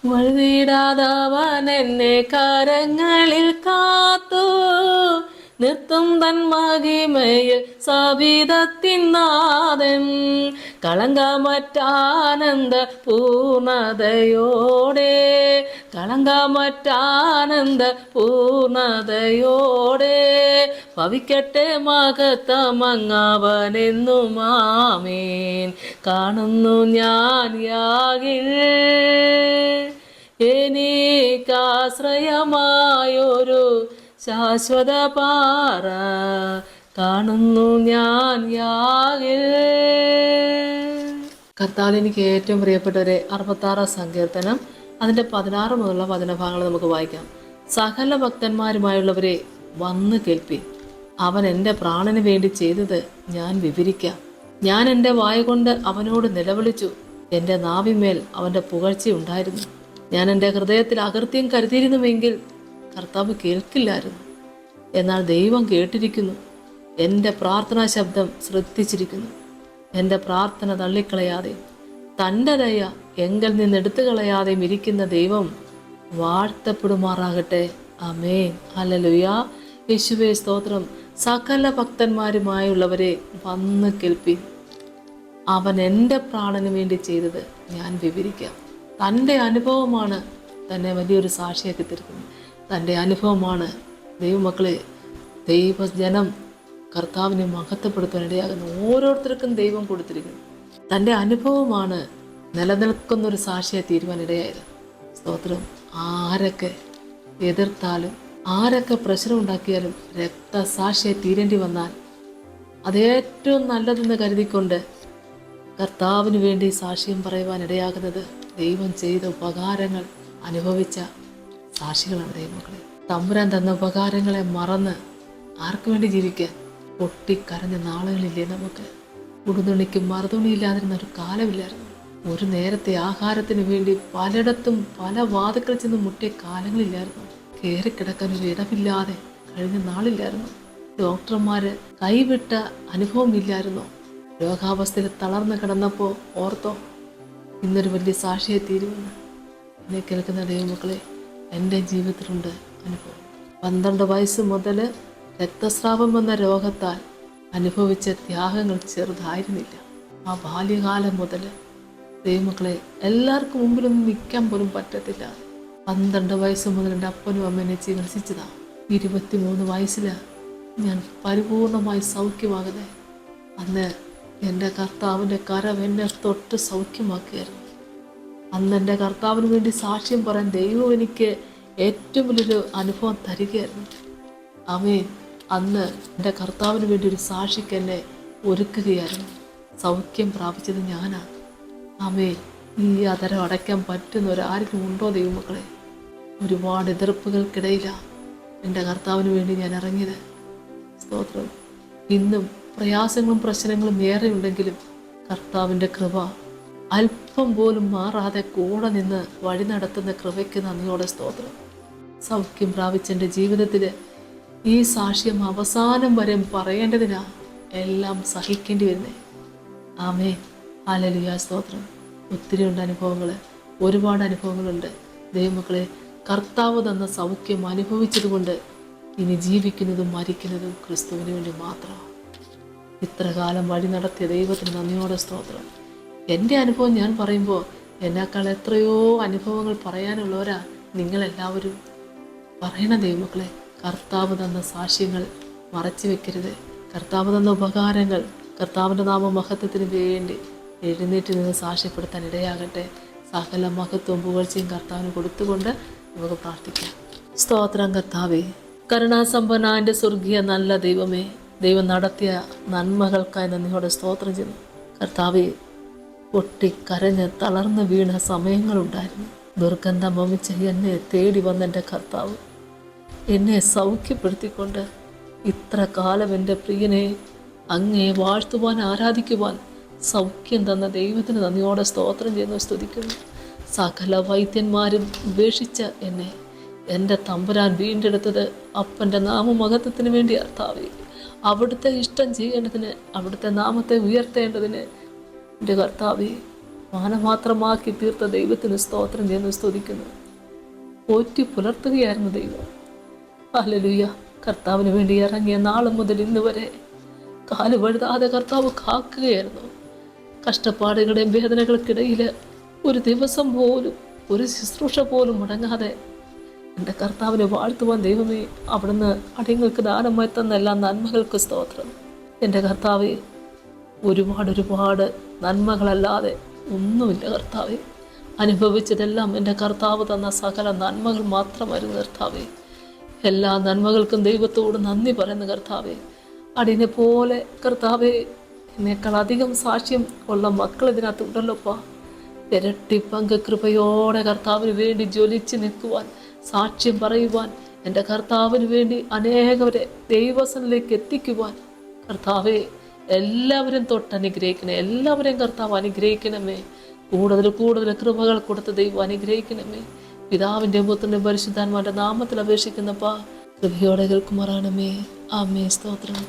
വഴുതിടാതവൻ എന്നെ കരങ്ങളിൽ കാത്തു നിർത്തും തൻ മഹിമയിൽ സവിധത്തിൻ നാഥൻ. കളങ്കമറ്റാനന്ദ പൂർണതയോടെ, കളങ്കമറ്റാനന്ദ പൂർണതയോടെ ഭവിക്കട്ടെ മഹത്വമങ്ങവനെന്നും. ആമേൻ. കാണുന്നു ഞാൻ യാഗിൽ എനിക്കാശ്രയമായൊരു ശാശ്വത പാറ, കാണുന്നു ഞാൻ യാഗിൽ. കർത്താവിൽ എനിക്ക് ഏറ്റവും പ്രിയപ്പെട്ടവരെ 66 സങ്കീർത്തനം അതിൻ്റെ 16 മുതലുള്ള വചനഭാഗങ്ങൾ നമുക്ക് വായിക്കാം. സകല ഭക്തന്മാരുമായുള്ളവരെ വന്ന് കേൾപ്പി, അവൻ എൻ്റെ പ്രാണന് വേണ്ടി ചെയ്തത് ഞാൻ വിവരിക്കാം. ഞാൻ എൻ്റെ വായ കൊണ്ട് അവനോട് നിലവിളിച്ചു, എൻ്റെ നാവിന്മേൽ അവൻ്റെ പുകഴ്ചയുണ്ടായിരുന്നു. ഞാൻ എൻ്റെ ഹൃദയത്തിൽ അകൃത്യം കരുതിയിരുന്നുവെങ്കിൽ കർത്താവ് കേൾക്കില്ലായിരുന്നു. എന്നാൽ ദൈവം കേട്ടിരിക്കുന്നു, എൻ്റെ പ്രാർത്ഥനാ ശബ്ദം ശ്രദ്ധിച്ചിരിക്കുന്നു. എൻ്റെ പ്രാർത്ഥന തള്ളിക്കളയാതെ തൻ്റെ ദയ എങ്കിൽ നിന്ന് എടുത്തു കളയാതെയും ഇരിക്കുന്ന ദൈവം വാഴ്ത്തപ്പെടുമാറാകട്ടെ. ആമേൻ. ഹല്ലേലൂയ. യേശുവേ സ്തോത്രം. സകല ഭക്തന്മാരുമായുള്ളവരെ വന്ന് കേൾപ്പി, അവൻ എൻ്റെ പ്രാണന് വേണ്ടി ചെയ്തത് ഞാൻ വിവരിക്കാം. തൻ്റെ അനുഭവമാണ് തന്നെ വലിയൊരു സാക്ഷിയാക്കി തീർക്കുന്നത്. തൻ്റെ അനുഭവമാണ് ദൈവമക്കളെ, ദൈവജനം കർത്താവിനെ മഹത്വപ്പെടുത്താൻ ഇടയാകുന്ന ഓരോരുത്തർക്കും ദൈവം കൊടുത്തിരിക്കുന്നു. തൻ്റെ അനുഭവമാണ് നിലനിൽക്കുന്നൊരു സാക്ഷിയായി തീരുവാൻ ഇടയായത്. സ്തോത്രം. ആരൊക്കെ എതിർത്താലും ആരൊക്കെ പ്രശ്നം ഉണ്ടാക്കിയാലും രക്തസാക്ഷിയായി തീരേണ്ടി വന്നാൽ അതേറ്റവും നല്ലതെന്ന് കരുതിക്കൊണ്ട് കർത്താവിന് വേണ്ടി സാക്ഷ്യം പറയുവാൻ ഇടയാകുന്നത് ദൈവം ചെയ്ത ഉപകാരങ്ങൾ അനുഭവിച്ച സാക്ഷികളാണ് ദൈവമക്കളെ. തമ്പുരാൻ തന്ന ഉപകാരങ്ങളെ മറന്ന് ആർക്കു വേണ്ടി ജീവിക്കാൻ? പൊട്ടിക്കരഞ്ഞ നാളുകളില്ലേ നമുക്ക്? ഉടുതുണിക്കും മറുതുണിയില്ലാതിരുന്ന ഒരു കാലമില്ലായിരുന്നു. ഒരു നേരത്തെ ആഹാരത്തിന് വേണ്ടി പലയിടത്തും പല വാതുക്കൾ ചെന്ന് മുട്ടിയ കാലങ്ങളില്ലായിരുന്നു. കയറിക്കിടക്കാൻ ഒരു ഇടമില്ലാതെ കഴിഞ്ഞ നാളില്ലായിരുന്നു. ഡോക്ടർമാര് കൈവിട്ട അനുഭവം ഇല്ലായിരുന്നു. രോഗാവസ്ഥയിൽ തളർന്നു കിടന്നപ്പോൾ ഓർത്തോ, ഇന്നൊരു വലിയ സാക്ഷിയെ തീരുമെന്ന്. എന്നെ കേൾക്കുന്ന ദൈവമക്കളെ, എൻ്റെ ജീവിതത്തിലുണ്ട് അനുഭവം. 12 വയസ്സ് മുതൽ രക്തസ്രാവം എന്ന രോഗത്താൽ അനുഭവിച്ച ത്യാഗങ്ങൾ ചെറുതായിരുന്നില്ല. ആ ബാല്യകാലം മുതൽ ദൈവമക്കളെ എല്ലാവർക്കും മുമ്പിലൊന്നും നിൽക്കാൻ പോലും പറ്റത്തില്ല. 12 വയസ്സ് മുതൽ എൻ്റെ അപ്പനും അമ്മേനെ ചികിത്സിച്ചതാണ്. 23 വയസ്സിൽ ഞാൻ പരിപൂർണമായി സൗഖ്യമാകുന്നത്. അന്ന് എൻ്റെ കർത്താവിൻ്റെ കരം എന്നെ തൊട്ട് സൗഖ്യമാക്കിയായിരുന്നു. അന്ന് എൻ്റെ കർത്താവിന് വേണ്ടി സാക്ഷ്യം പറയാൻ ദൈവം എനിക്ക് ഏറ്റവും വലിയൊരു അനുഭവം തരികയായിരുന്നു. ആമേൻ. അന്ന് എൻ്റെ കർത്താവിന് വേണ്ടി ഒരു സാക്ഷിക്ക് എന്നെ ഒരുക്കുകയായിരുന്നു. സൗഖ്യം പ്രാപിച്ചത് ഞാനാണ്. ആമേൻ. ഈ അതരം അടയ്ക്കാൻ പറ്റുന്ന ഒരാർക്കും ഉണ്ടോ ദൈവമക്കളെ? ഒരുപാട് എതിർപ്പുകൾക്കിടയിലാണ് എൻ്റെ കർത്താവിന് വേണ്ടി ഞാൻ ഇറങ്ങിയത്. സ്തോത്രം. ഇന്നും പ്രയാസങ്ങളും പ്രശ്നങ്ങളും ഏറെ ഉണ്ടെങ്കിലും കർത്താവിൻ്റെ കൃപ അല്പം പോലും മാറാതെ കൂടെ നിന്ന് വഴി നടത്തുന്ന കൃപയ്ക്ക് നന്ദിയോടെ സ്തോത്രം. സൗഖ്യം പ്രാപിച്ച എൻ്റെ ജീവിതത്തിൽ ഈ സാക്ഷ്യം അവസാനം വരെ പറയേണ്ടതിനാ എല്ലാം സഹിക്കേണ്ടി വരുന്നേ. ആമേൻ. ഹല്ലേലൂയ. സ്തോത്രം. ഒത്തിരി ഉണ്ട് അനുഭവങ്ങൾ, ഒരുപാട് അനുഭവങ്ങളുണ്ട് ദൈവമക്കളെ. കർത്താവ് തന്ന സൗഖ്യം അനുഭവിച്ചതുകൊണ്ട് ഇനി ജീവിക്കുന്നതും മരിക്കുന്നതും ക്രിസ്തുവിന് വേണ്ടി മാത്രമാണ്. ഇത്ര കാലം വഴി നടത്തിയ ദൈവത്തിന് നന്ദിയോടെ സ്തോത്രം. എൻ്റെ അനുഭവം ഞാൻ പറയുമ്പോൾ എന്നേക്കാൾ എത്രയോ അനുഭവങ്ങൾ പറയാനുള്ളവരാ നിങ്ങളെല്ലാവരും. പറയണ ദൈവമക്കളെ, കർത്താവ് തന്ന സാക്ഷ്യങ്ങൾ മറച്ചു വെക്കരുത്. കർത്താവ് തന്ന ഉപകാരങ്ങൾ കർത്താവിൻ്റെ നാമമഹത്വത്തിന് വേണ്ടി എഴുന്നേറ്റ് നിന്ന് സാക്ഷ്യപ്പെടുത്താൻ ഇടയാകട്ടെ. സകല മഹത്വവും പുകഴ്ചയും കർത്താവിന് കൊടുത്തുകൊണ്ട് നമുക്ക് പ്രാർത്ഥിക്കാം. സ്തോത്രം. കർത്താവേ, കരുണാസമ്പന്നന്റെ സ്വർഗീയ നല്ല ദൈവമേ, ദൈവം നടത്തിയ നന്മകൾക്കായി നന്ദിയോടെ സ്തോത്രം ചെയ്യുന്നു. കർത്താവേ, പൊട്ടിക്കരഞ്ഞ് തളർന്നു വീണ സമയങ്ങളുണ്ടായിരുന്നു. ദുർഗന്ധം വമിച്ച എന്നെ തേടി വന്ന എൻ്റെ കർത്താവ് എന്നെ സൗഖ്യപ്പെടുത്തിക്കൊണ്ട് ഇത്ര കാലം എൻ്റെ പ്രിയനെ അങ്ങേ വാഴ്ത്തുവാൻ ആരാധിക്കുവാൻ സൗഖ്യം തന്ന ദൈവത്തിന് നന്ദിയോടെ സ്തോത്രം ചെയ്യുന്നു, സ്തുതിക്കുന്നു. സകല വൈദ്യന്മാരും ഉപേക്ഷിച്ച എന്നെ എൻ്റെ തമ്പുരാൻ വീണ്ടെടുത്തത് അപ്പൻ്റെ നാമമഹത്വത്തിന് വേണ്ടി. കർത്താവേ, അവിടുത്തെ ഇഷ്ടം ചെയ്യേണ്ടതിന്, അവിടുത്തെ നാമത്തെ ഉയർത്തേണ്ടതിന് എൻ്റെ കർത്താവേ മാനമാത്രമാക്കി തീർത്ത ദൈവത്തിന് സ്തോത്രം ചെയ്യുന്നു, സ്തുതിക്കുന്നു. പോറ്റി പുലർത്തുകയായിരുന്നു ദൈവം. ഹല്ലേലൂയ. കർത്താവിന് വേണ്ടി ഇറങ്ങിയ നാളെ മുതൽ ഇന്ന് വരെ കാല് വഴുതാതെ കർത്താവ് കാക്കുകയായിരുന്നു. കഷ്ടപ്പാടുകളുടെയും വേദനകൾക്കിടയിൽ ഒരു ദിവസം പോലും, ഒരു ശുശ്രൂഷ പോലും മുടങ്ങാതെ എൻ്റെ കർത്താവിനെ വാഴ്ത്തുവാൻ ദൈവമേ, അവിടുന്ന് അടിയങ്ങൾക്ക് ദാനമായി തന്ന എല്ലാ നന്മകൾക്ക് സ്തോത്രം. എൻ്റെ കർത്താവെ, ഒരുപാട് നന്മകളല്ലാതെ ഒന്നുമില്ല കർത്താവെ. അനുഭവിച്ചതെല്ലാം എൻ്റെ കർത്താവ് തന്ന സകല നന്മകൾ മാത്രമായിരുന്നു കർത്താവെ. എല്ലാ നന്മകൾക്കും ദൈവത്തോട് നന്ദി പറയുന്ന കർത്താവെ. അടിയനെ പോലെ കർത്താവെ, എന്നേക്കാൾ അധികം സാക്ഷ്യം ഉള്ള മക്കൾ ഇതിനകത്തുണ്ടല്ലോപ്പാ. ഇരട്ടി പങ്ക് കൃപയോടെ കർത്താവിന് വേണ്ടി ജ്വലിച്ച് നിൽക്കുവാൻ, സാക്ഷ്യം പറയുവാൻ, എൻ്റെ കർത്താവിന് വേണ്ടി അനേകരെ ദൈവസനിലേക്ക് എത്തിക്കുവാൻ കർത്താവെ എല്ലാവരും തൊട്ടനുഗ്രഹിക്കണേ. എല്ലാവരെയും കർത്താവ് അനുഗ്രഹിക്കണമേ. കൂടുതൽ കൃപകൾ കൊടുത്ത് ദൈവം അനുഗ്രഹിക്കണമേ. പിതാവിൻ്റെ പുത്രൻ്റെ പരിശുദ്ധാത്മാവിൻ്റെ നാമത്തിൽ അപേക്ഷിക്കുന്നപ്പാ, കൃപയോടെ കേൾക്കുമാറാണമേ. ആമേൻ. സ്തോത്രം.